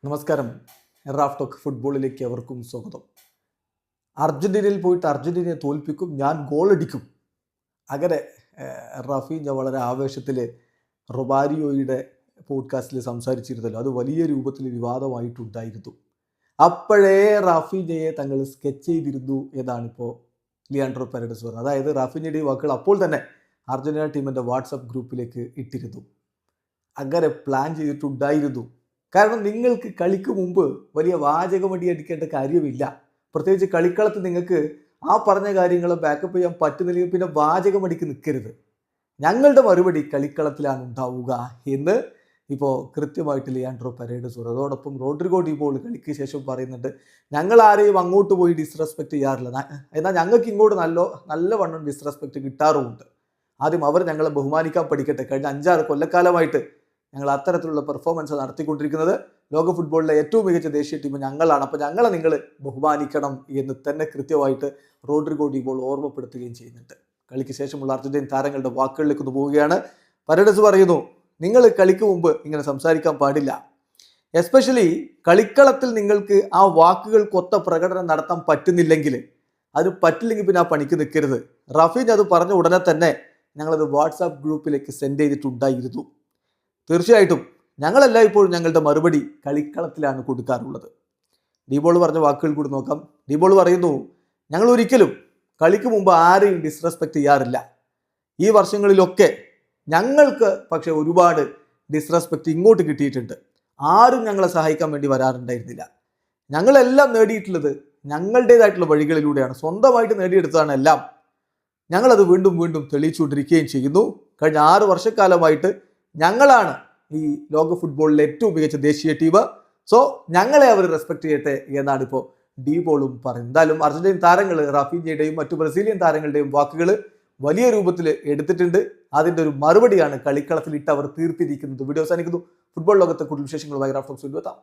നമസ്കാരം. Raf talk ഫുട്ബോളിലേക്ക് അവർക്കും സ്വാഗതം. അർജന്റീനയിൽ പോയിട്ട് അർജന്റീനയെ തോൽപ്പിക്കും, ഞാൻ ഗോളടിക്കും. അങ്ങനെ റഫീഞ്ഞ വളരെ ആവേശത്തിൽ റൊബാരിയോയുടെ പോഡ്കാസ്റ്റിൽ സംസാരിച്ചിരുന്നല്ലോ. അത് വലിയ രൂപത്തിൽ വിവാദമായിട്ടുണ്ടായിരുന്നു. അപ്പോഴേ റാഫീഞ്ഞയെ തങ്ങൾ സ്കെച്ച് ചെയ്തിരുന്നു എന്നാണിപ്പോൾ ലിയാൻഡ്രോ പെരേഡസ് പറഞ്ഞത്. അതായത് റാഫീഞ്ഞയുടെ വാക്കുകൾ അപ്പോൾ തന്നെ അർജന്റീന ടീമിൻ്റെ വാട്സപ്പ് ഗ്രൂപ്പിലേക്ക് ഇട്ടിരുന്നു. അങ്ങനെ പ്ലാൻ ചെയ്തിട്ടുണ്ടായിരുന്നു. കാരണം നിങ്ങൾക്ക് കളിക്ക് മുമ്പ് വലിയ വാചകമടി അടിക്കേണ്ട കാര്യമില്ല. പ്രത്യേകിച്ച് കളിക്കളത്ത് നിങ്ങൾക്ക് ആ പറഞ്ഞ കാര്യങ്ങൾ ബാക്കപ്പ് ചെയ്യാൻ പറ്റുന്നില്ലെങ്കിൽ പിന്നെ വാചകമടിക്ക് നിൽക്കരുത്. ഞങ്ങളുടെ മറുപടി കളിക്കളത്തിലാണ് ഉണ്ടാവുക എന്ന് ഇപ്പോൾ കൃത്യമായിട്ട് ലിയാൻഡ്രോ പെരേഡസ് പറഞ്ഞു. അതോടൊപ്പം റോഡ്രിഗോ ഡി പോൾ കളിക്ക് ശേഷം പറയുന്നുണ്ട്, ഞങ്ങൾ ആരെയും അങ്ങോട്ട് പോയി ഡിസ്റെസ്പെക്ട് ചെയ്യാറില്ല, എന്നാൽ ഞങ്ങൾക്ക് ഇങ്ങോട്ട് നല്ലവണ്ണം ഡിസ്റെസ്പെക്ട് കിട്ടാറുമുണ്ട്. ആദ്യം അവർ ഞങ്ങളെ ബഹുമാനിക്കാൻ പഠിക്കട്ടെ. കഴിഞ്ഞ 5-6 കൊല്ലക്കാലമായിട്ട് ഞങ്ങൾ അത്തരത്തിലുള്ള പെർഫോമൻസ് നടത്തിക്കൊണ്ടിരിക്കുന്നത്. ലോക ഫുട്ബോളിലെ ഏറ്റവും മികച്ച ദേശീയ ടീം ഞങ്ങളാണ്. അപ്പോൾ ഞങ്ങളെ നിങ്ങൾ ബഹുമാനിക്കണം എന്ന് തന്നെ കൃത്യമായിട്ട് റോഡ്രിഗോ ഡി പോൾ ഓർമ്മപ്പെടുത്തുകയും ചെയ്യുന്നുണ്ട്. കളിക്ക് ശേഷമുള്ള അർജന്റീൻ താരങ്ങളുടെ വാക്കുകളിലേക്ക് ഒന്ന് പോവുകയാണ്. പെരേഡസ് പറയുന്നു, നിങ്ങൾ കളിക്ക് മുമ്പ് ഇങ്ങനെ സംസാരിക്കാൻ പാടില്ല. എസ്പെഷ്യലി കളിക്കളത്തിൽ നിങ്ങൾക്ക് ആ വാക്കുകൾക്കൊത്ത പ്രകടനം നടത്താൻ പറ്റുന്നില്ലെങ്കിൽ, അത് പറ്റില്ലെങ്കിൽ പിന്നെ ആ പണിക്ക് നിൽക്കരുത്. റഫീഞ്ഞ് അത് പറഞ്ഞ ഉടനെ തന്നെ ഞങ്ങളത് വാട്സാപ്പ് ഗ്രൂപ്പിലേക്ക് സെൻഡ് ചെയ്തിട്ടുണ്ടായിരുന്നു. തീർച്ചയായിട്ടും ഞങ്ങളെല്ലാം ഇപ്പോഴും ഞങ്ങളുടെ മറുപടി കളിക്കളത്തിലാണ് കൊടുക്കാറുള്ളത്. ഡീബോൾ പറഞ്ഞ വാക്കുകൾ കൂടി നോക്കാം. ഡീബോൾ പറയുന്നു, ഞങ്ങൾ ഒരിക്കലും കളിക്ക് മുമ്പ് ആരെയും ഡിസ്റെസ്പെക്ട് ചെയ്യാറില്ല. ഈ വർഷങ്ങളിലൊക്കെ ഞങ്ങൾക്ക് പക്ഷെ ഒരുപാട് ഡിസ്റെസ്പെക്ട് ഇങ്ങോട്ട് കിട്ടിയിട്ടുണ്ട്. ആരും ഞങ്ങളെ സഹായിക്കാൻ വേണ്ടി വരാറുണ്ടായിരുന്നില്ല. ഞങ്ങളെല്ലാം നേടിയിട്ടുള്ളത് ഞങ്ങളുടേതായിട്ടുള്ള വഴികളിലൂടെയാണ്. സ്വന്തമായിട്ട് നേടിയെടുത്തതാണ് എല്ലാം. ഞങ്ങളത് വീണ്ടും വീണ്ടും തെളിയിച്ചുകൊണ്ടിരിക്കുകയും ചെയ്യുന്നു. കഴിഞ്ഞ 6 വർഷക്കാലമായിട്ട് ഞങ്ങളാണ് ഈ ലോക ഫുട്ബോളിലെ ഏറ്റവും മികച്ച ദേശീയ ടീം. സോ ഞങ്ങളെ അവർ റെസ്പെക്ട് ചെയ്യട്ടെ എന്നാണ് ഇപ്പോൾ ഡി പോളും പറയുന്നത്. എന്തായാലും അർജന്റീൻ താരങ്ങൾ റാഫീഞ്ഞയുടെയും മറ്റു ബ്രസീലിയൻ താരങ്ങളുടെയും വാക്കുകൾ വലിയ രൂപത്തിൽ എടുത്തിട്ടുണ്ട്. അതിൻ്റെ ഒരു മറുപടിയാണ് കളിക്കളത്തിൽ ഇട്ട് അവർ തീർത്തിരിക്കുന്നത്. വീഡിയോ അവസാനിക്കുന്നു. ഫുട്ബോൾ ലോകത്തെ കൂടുതൽ വിശേഷങ്ങളുമായി റാഫ് ടോക്സ് എത്താം.